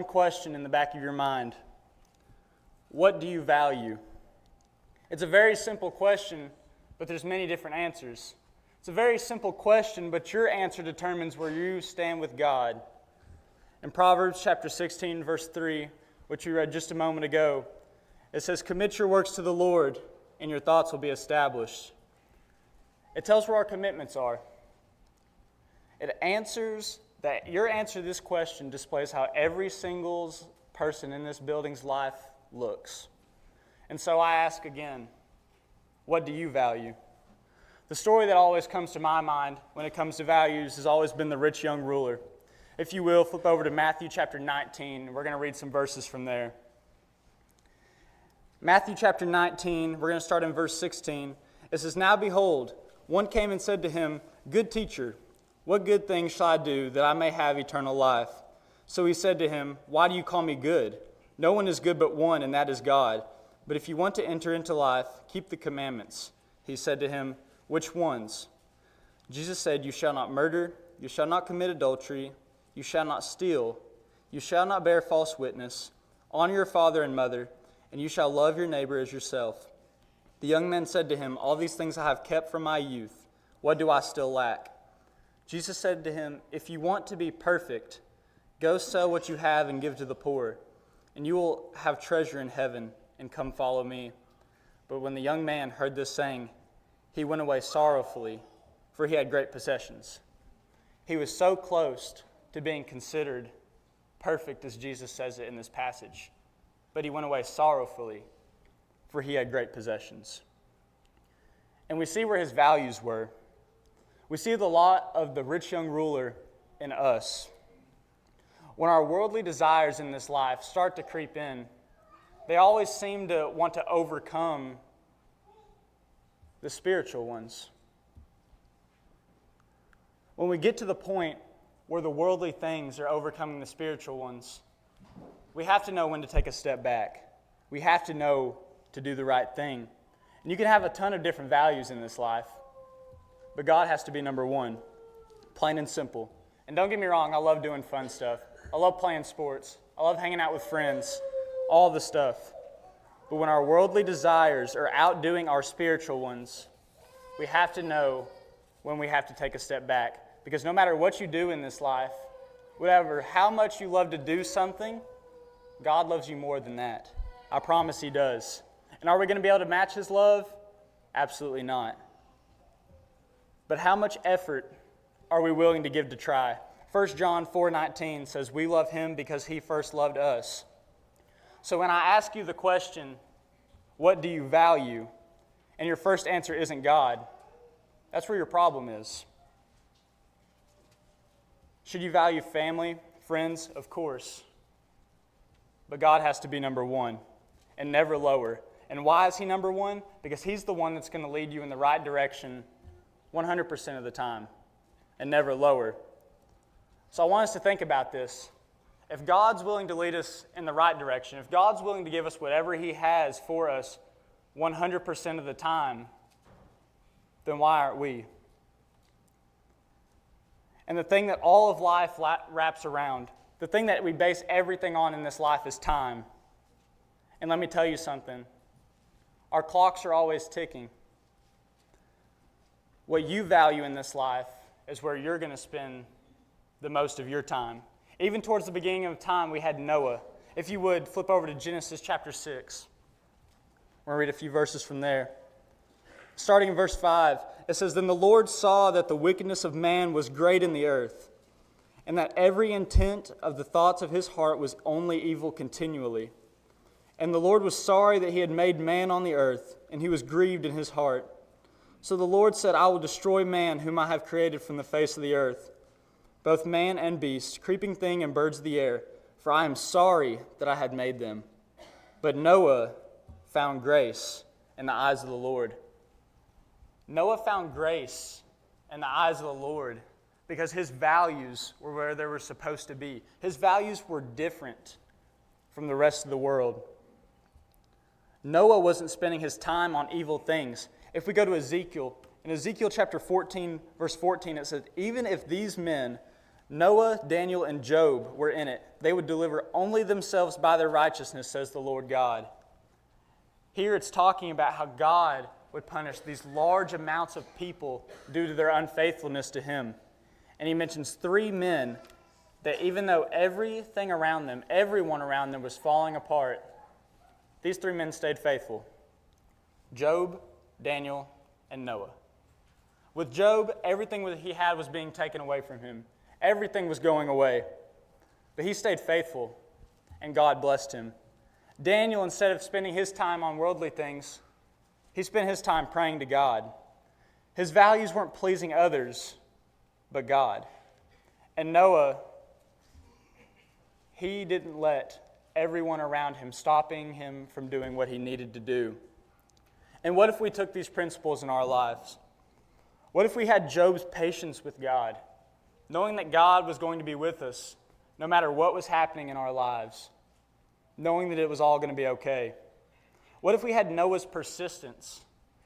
Question in the back of your mind. What do you value? It's a very simple question, but there's many different answers. It's a very simple question, but your answer determines where you stand with God. In Proverbs chapter 16, verse 3, which we read just a moment ago, it says, "Commit your works to the Lord, and your thoughts will be established." It tells where our commitments are. It answers that your answer to this question displays how every single person in this building's life looks. And so I ask again, what do you value? The story that always comes to my mind when it comes to values has always been the rich young ruler. If you will, flip over to Matthew chapter 19. We're going to read some verses from there. Matthew chapter 19, we're going to start in verse 16. It says, "Now behold, one came and said to him, 'Good teacher, what good thing shall I do that I may have eternal life?' So he said to him, 'Why do you call me good? No one is good but one, and that is God. But if you want to enter into life, keep the commandments.' He said to him, 'Which ones?' Jesus said, 'You shall not murder, you shall not commit adultery, you shall not steal, you shall not bear false witness, honor your father and mother, and you shall love your neighbor as yourself.' The young man said to him, 'All these things I have kept from my youth. What do I still lack?' Jesus said to him, 'If you want to be perfect, go sell what you have and give to the poor, and you will have treasure in heaven, and come follow me.' But when the young man heard this saying, he went away sorrowfully, for he had great possessions." He was so close to being considered perfect, as Jesus says it in this passage, but he went away sorrowfully, for he had great possessions. And we see where his values were. We see the lot of the rich young ruler in us. When our worldly desires in this life start to creep in, they always seem to want to overcome the spiritual ones. When we get to the point where the worldly things are overcoming the spiritual ones, we have to know when to take a step back. We have to know to do the right thing. And you can have a ton of different values in this life, but God has to be number one, plain and simple. And don't get me wrong, I love doing fun stuff. I love playing sports. I love hanging out with friends, all the stuff. But when our worldly desires are outdoing our spiritual ones, we have to know when we have to take a step back. Because no matter what you do in this life, whatever, how much you love to do something, God loves you more than that. I promise He does. And are we going to be able to match His love? Absolutely not. But how much effort are we willing to give to try? 1 John 4:19 says, "We love Him because He first loved us." So when I ask you the question, what do you value? And your first answer isn't God, that's where your problem is. Should you value family, friends? Of course. But God has to be number one and never lower. And why is He number one? Because He's the one that's going to lead you in the right direction 100% of the time and never lower. So I want us to think about this. If God's willing to lead us in the right direction, if God's willing to give us whatever He has for us 100% of the time, then why aren't we? And the thing that all of life wraps around, the thing that we base everything on in this life is time. And let me tell you something. Our clocks are always ticking. What you value in this life is where you're going to spend the most of your time. Even towards the beginning of time, we had Noah. If you would, flip over to Genesis chapter 6. We're going to read a few verses from there. Starting in verse 5, it says, "Then the Lord saw that the wickedness of man was great in the earth, and that every intent of the thoughts of his heart was only evil continually. And the Lord was sorry that He had made man on the earth, and He was grieved in His heart. So the Lord said, I will destroy man whom I have created from the face of the earth, both man and beast, creeping thing and birds of the air, for I am sorry that I had made them. But Noah found grace in the eyes of the Lord." Noah found grace in the eyes of the Lord because his values were where they were supposed to be. His values were different from the rest of the world. Noah wasn't spending his time on evil things. If we go to Ezekiel, in Ezekiel chapter 14, verse 14, it says, "Even if these men Noah, Daniel, and Job were in it. They would deliver only themselves by their righteousness, says the Lord God. Here it's talking about how God would punish these large amounts of people due to their unfaithfulness to Him. And He mentions 3 men that even though everything around them, everyone around them was falling apart, these 3 men stayed faithful. Job, Daniel, and Noah. With Job, everything that he had was being taken away from him. Everything was going away. But he stayed faithful, and God blessed him. Daniel, instead of spending his time on worldly things, he spent his time praying to God. His values weren't pleasing others, but God. And Noah, he didn't let everyone around him stopping him from doing what he needed to do. And what if we took these principles in our lives? What if we had Job's patience with God, knowing that God was going to be with us no matter what was happening in our lives, knowing that it was all going to be okay? What if we had Noah's persistence,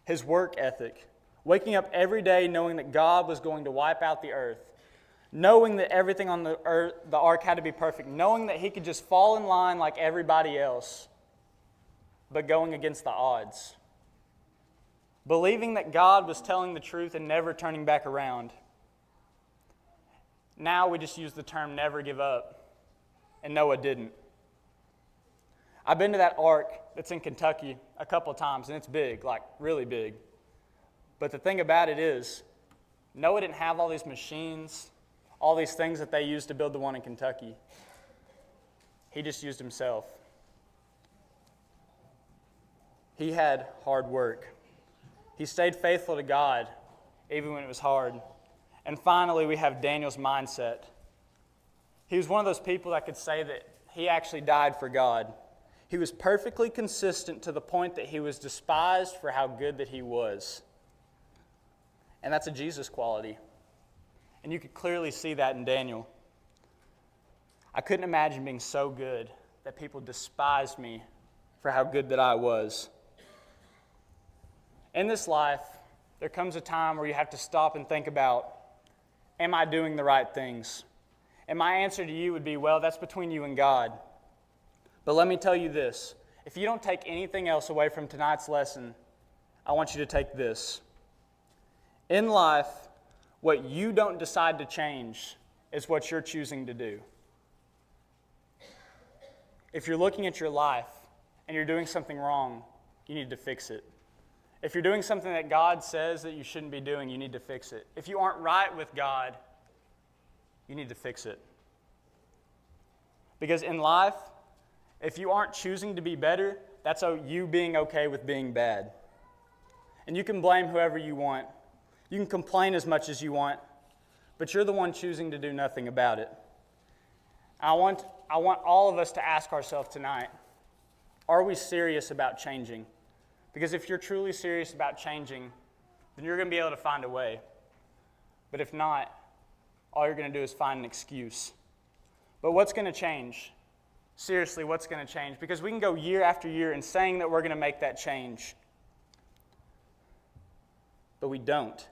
his work ethic, waking up every day knowing that God was going to wipe out the earth, knowing that everything on the ark had to be perfect, knowing that he could just fall in line like everybody else, but going against the odds? Believing that God was telling the truth and never turning back around. Now we just use the term never give up, and Noah didn't. I've been to that ark that's in Kentucky a couple times, and it's big, like really big. But the thing about it is, Noah didn't have all these machines, all these things that they used to build the one in Kentucky. He just used himself. He had hard work. He stayed faithful to God, even when it was hard. And finally, we have Daniel's mindset. He was one of those people that could say that he actually died for God. He was perfectly consistent to the point that he was despised for how good that he was. And that's a Jesus quality. And you could clearly see that in Daniel. I couldn't imagine being so good that people despised me for how good that I was. In this life, there comes a time where you have to stop and think about, am I doing the right things? And my answer to you would be, well, that's between you and God. But let me tell you this. If you don't take anything else away from tonight's lesson, I want you to take this. In life, what you don't decide to change is what you're choosing to do. If you're looking at your life and you're doing something wrong, you need to fix it. If you're doing something that God says that you shouldn't be doing, you need to fix it. If you aren't right with God, you need to fix it. Because in life, if you aren't choosing to be better, that's you being okay with being bad. And you can blame whoever you want. You can complain as much as you want, but you're the one choosing to do nothing about it. I want all of us to ask ourselves tonight, are we serious about changing? Because if you're truly serious about changing, then you're going to be able to find a way. But if not, all you're going to do is find an excuse. But what's going to change? Seriously, what's going to change? Because we can go year after year in saying that we're going to make that change. But we don't.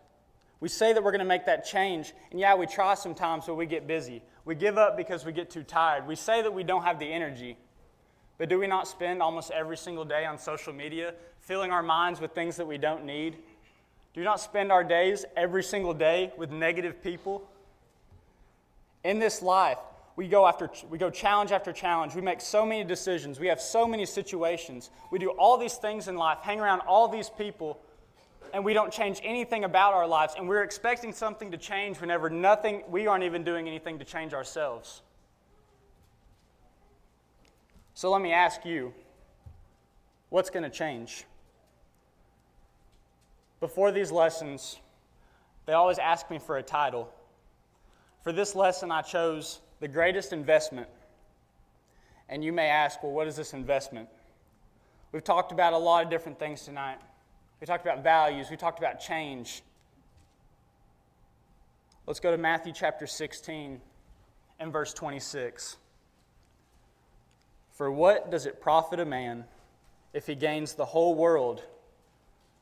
We say that we're going to make that change, and yeah, we try sometimes, but we get busy. We give up because we get too tired. We say that we don't have the energy. But do we not spend almost every single day on social media filling our minds with things that we don't need? Do we not spend our days every single day with negative people? In this life, we go challenge after challenge. We make so many decisions. We have so many situations. We do all these things in life, hang around all these people, and we don't change anything about our lives. And we're expecting something to change whenever we aren't even doing anything to change ourselves. So let me ask you, what's going to change? Before these lessons, they always ask me for a title. For this lesson, I chose the greatest investment. And you may ask, well, what is this investment? We've talked about a lot of different things tonight. We talked about values. We talked about change. Let's go to Matthew chapter 16 and verse 26. For what does it profit a man if he gains the whole world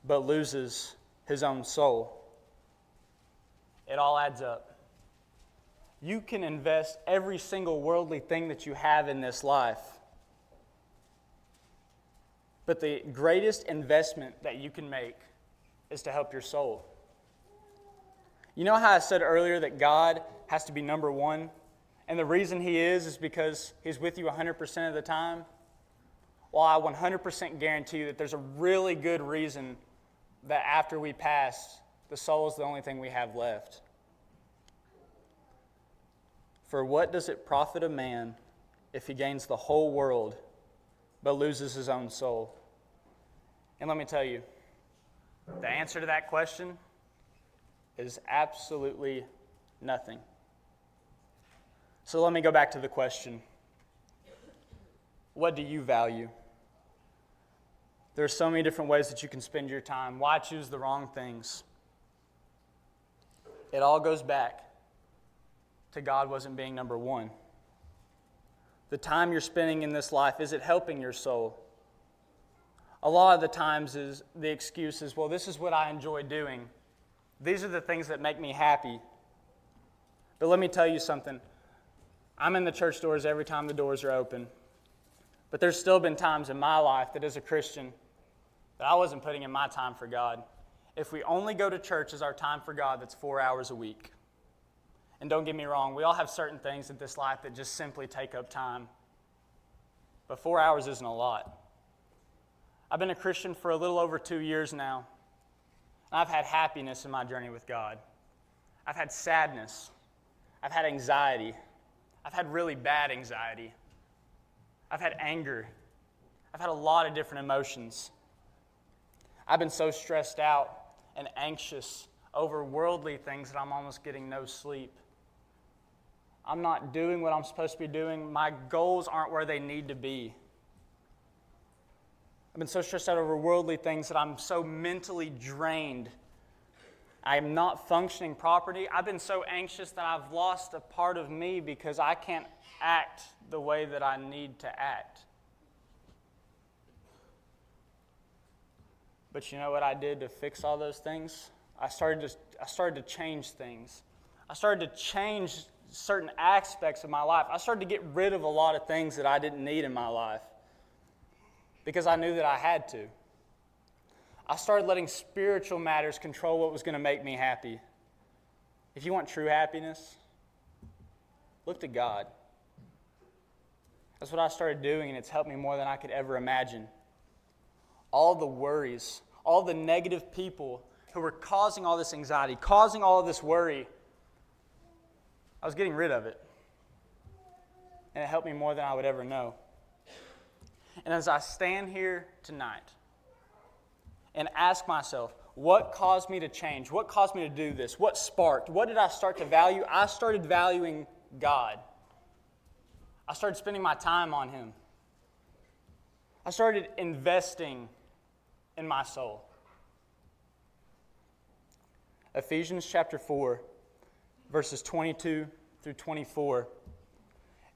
but loses his own soul? It all adds up. You can invest every single worldly thing that you have in this life. But the greatest investment that you can make is to help your soul. You know how I said earlier that God has to be number one? And the reason He is because He's with you 100% of the time? Well, I 100% guarantee you that there's a really good reason that after we pass, the soul is the only thing we have left. For what does it profit a man if he gains the whole world but loses his own soul? And let me tell you, the answer to that question is absolutely nothing. So let me go back to the question. What do you value? There are so many different ways that you can spend your time. Why choose the wrong things? It all goes back to God wasn't being number one. The time you're spending in this life, is it helping your soul? A lot of the times is the excuse is, well, this is what I enjoy doing. These are the things that make me happy. But let me tell you something. I'm in the church doors every time the doors are open. But there's still been times in my life that as a Christian that I wasn't putting in my time for God. If we only go to church as our time for God, that's 4 hours a week. And don't get me wrong, we all have certain things in this life that just simply take up time. But 4 hours isn't a lot. I've been a Christian for a little over 2 years now. And I've had happiness in my journey with God. I've had sadness. I've had anxiety. I've had really bad anxiety. I've had anger. I've had a lot of different emotions. I've been so stressed out and anxious over worldly things that I'm almost getting no sleep. I'm not doing what I'm supposed to be doing. My goals aren't where they need to be. I've been so stressed out over worldly things that I'm so mentally drained. I am not functioning properly. I've been so anxious that I've lost a part of me because I can't act the way that I need to act. But you know what I did to fix all those things? I started to change things. I started to change certain aspects of my life. I started to get rid of a lot of things that I didn't need in my life because I knew that I had to. I started letting spiritual matters control what was going to make me happy. If you want true happiness, look to God. That's what I started doing, and it's helped me more than I could ever imagine. All the worries, all the negative people who were causing all this anxiety, causing all of this worry, I was getting rid of it. And it helped me more than I would ever know. And as I stand here tonight and ask myself, what caused me to change? What caused me to do this? What sparked? What did I start to value? I started valuing God. I started spending my time on Him. I started investing in my soul. Ephesians chapter 4, verses 22 through 24,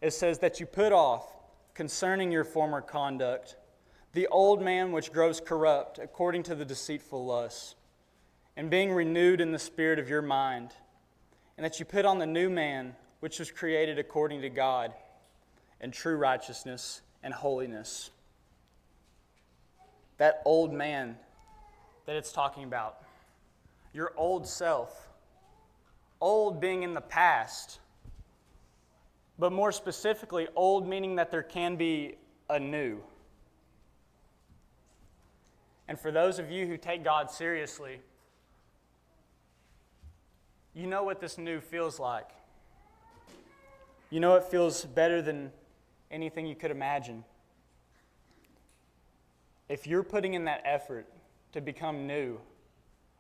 it says that you put off, concerning your former conduct, the old man which grows corrupt according to the deceitful lusts, and being renewed in the spirit of your mind, and that you put on the new man which was created according to God in true righteousness and holiness. That old man that it's talking about, your old self, old being in the past, but more specifically, old meaning that there can be a new. And for those of you who take God seriously, you know what this new feels like. You know it feels better than anything you could imagine. If you're putting in that effort to become new,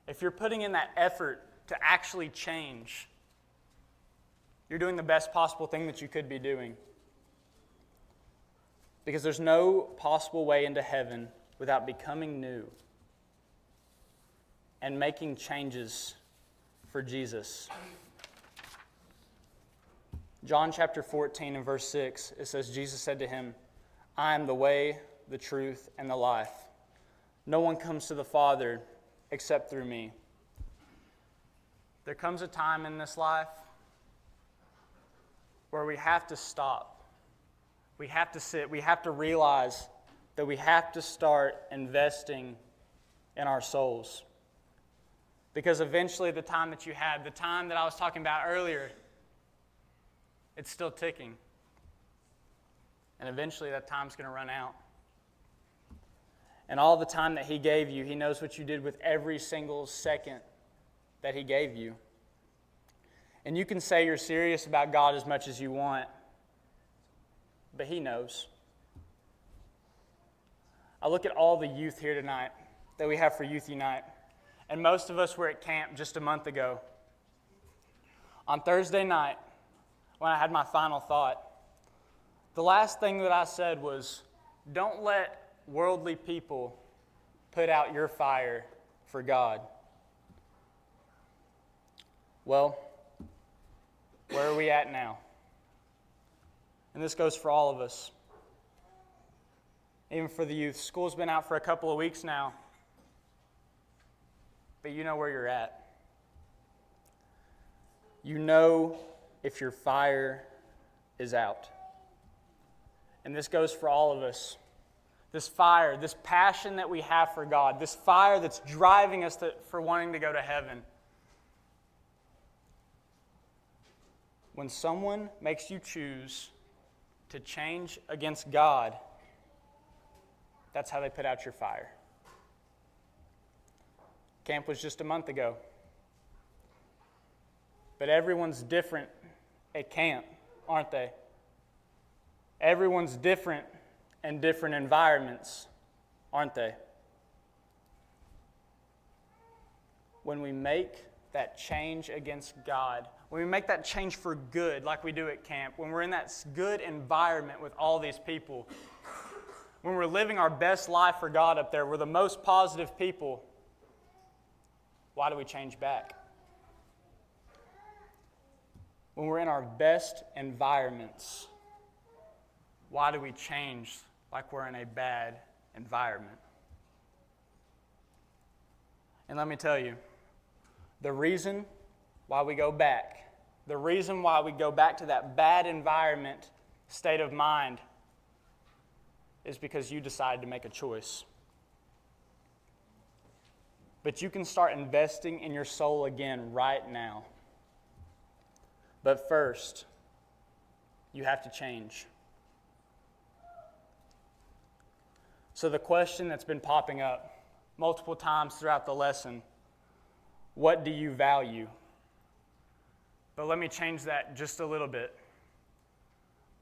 if you're putting in that effort to actually change, you're doing the best possible thing that you could be doing. Because there's no possible way into heaven without becoming new and making changes for Jesus. John chapter 14 and verse 6, it says, Jesus said to him, I am the way, the truth, and the life. No one comes to the Father except through me. There comes a time in this life where we have to stop. We have to sit. We have to realize that we have to start investing in our souls. Because eventually the time that you had, the time that I was talking about earlier, it's still ticking. And eventually that time's going to run out. And all the time that He gave you, He knows what you did with every single second that He gave you. And you can say you're serious about God as much as you want, but He knows. I look at all the youth here tonight that we have for Youth Unite, and most of us were at camp just a month ago. On Thursday night, when I had my final thought, the last thing that I said was, don't let worldly people put out your fire for God. Well, where are we at now? And this goes for all of us. Even for the youth. School's been out for a couple of weeks now. But you know where you're at. You know if your fire is out. And this goes for all of us. This fire, this passion that we have for God, this fire that's driving us for wanting to go to heaven. When someone makes you choose to change against God, that's how they put out your fire. Camp was just a month ago. But everyone's different at camp, aren't they? Everyone's different in different environments, aren't they? When we make that change against God, when we make that change for good like we do at camp, when we're in that good environment with all these people, when we're living our best life for God up there, we're the most positive people, why do we change back? When we're in our best environments, why do we change like we're in a bad environment? And let me tell you, the reason why we go back, the reason why we go back to that bad environment, state of mind, is because you decided to make a choice. But you can start investing in your soul again right now. But first, you have to change. So the question that's been popping up multiple times throughout the lesson, what do you value? But let me change that just a little bit.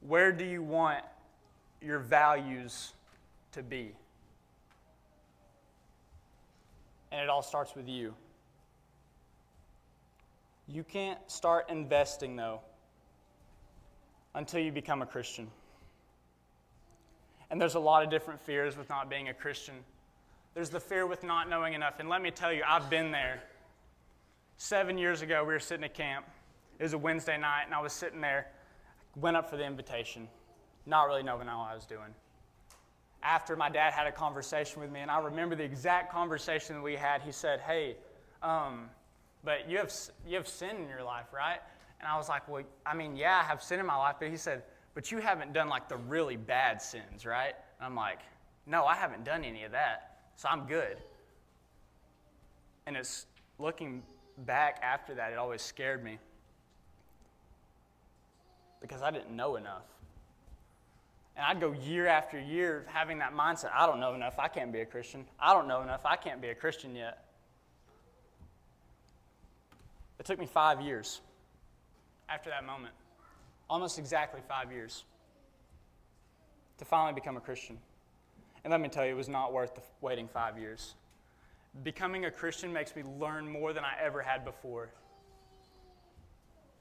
Where do you want your values to be? And it all starts with you. You can't start investing, though, until you become a Christian. And there's a lot of different fears with not being a Christian. There's the fear with not knowing enough. And let me tell you, I've been there. 7 years ago, we were sitting at camp. It was a Wednesday night, and I was sitting there, went up for the invitation, not really knowing what I was doing. After my dad had a conversation with me, and I remember the exact conversation that we had, he said, hey, but you have sin in your life, right? And I was like, well, I mean, yeah, I have sin in my life. But he said, but you haven't done like the really bad sins, right? And I'm like, no, I haven't done any of that, so I'm good. And it's looking back after that, it always scared me because I didn't know enough. And I'd go year after year having that mindset, I don't know enough, I can't be a Christian. I don't know enough, I can't be a Christian yet. It took me 5 years after that moment, almost exactly 5 years, to finally become a Christian. And let me tell you, it was not worth waiting 5 years. Becoming a Christian makes me learn more than I ever had before.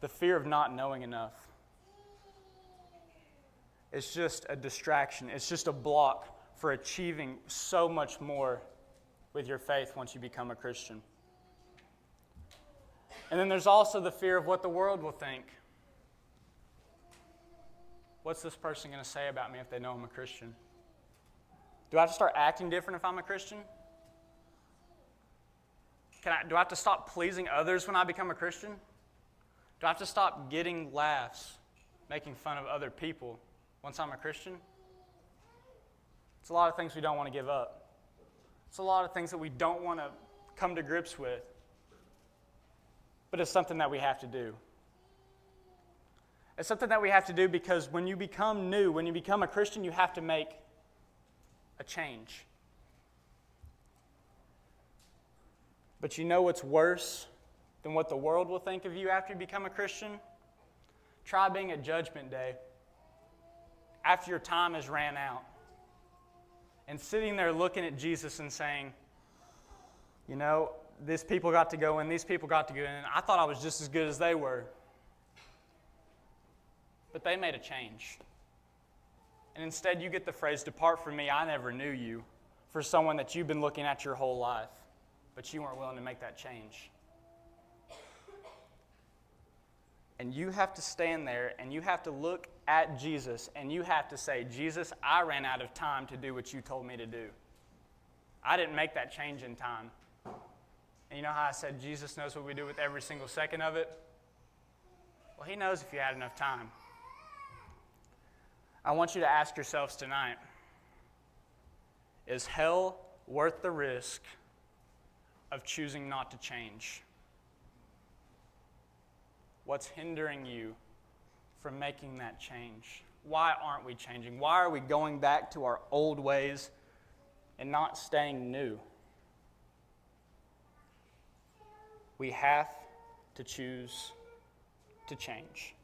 The fear of not knowing enough. It's just a distraction. It's just a block for achieving so much more with your faith once you become a Christian. And then there's also the fear of what the world will think. What's this person going to say about me if they know I'm a Christian? Do I have to start acting different if I'm a Christian? Do I have to stop pleasing others when I become a Christian? Do I have to stop getting laughs making fun of other people once I'm a Christian, it's a lot of things we don't want to give up. It's a lot of things that we don't want to come to grips with. But it's something that we have to do. It's something that we have to do because when you become new, when you become a Christian, you have to make a change. But you know what's worse than what the world will think of you after you become a Christian? Try being at Judgment Day after your time has ran out and sitting there looking at Jesus and saying, you know, these people got to go in, these people got to go in, and I thought I was just as good as they were. But they made a change. And instead you get the phrase, "Depart from me, I never knew you," for someone that you've been looking at your whole life, but you weren't willing to make that change. And you have to stand there and you have to look at Jesus and you have to say, "Jesus, I ran out of time to do what you told me to do. I didn't make that change in time." And you know how I said Jesus knows what we do with every single second of it? Well, he knows if you had enough time. I want you to ask yourselves tonight, is hell worth the risk of choosing not to change? What's hindering you from making that change? Why aren't we changing? Why are we going back to our old ways and not staying new? We have to choose to change.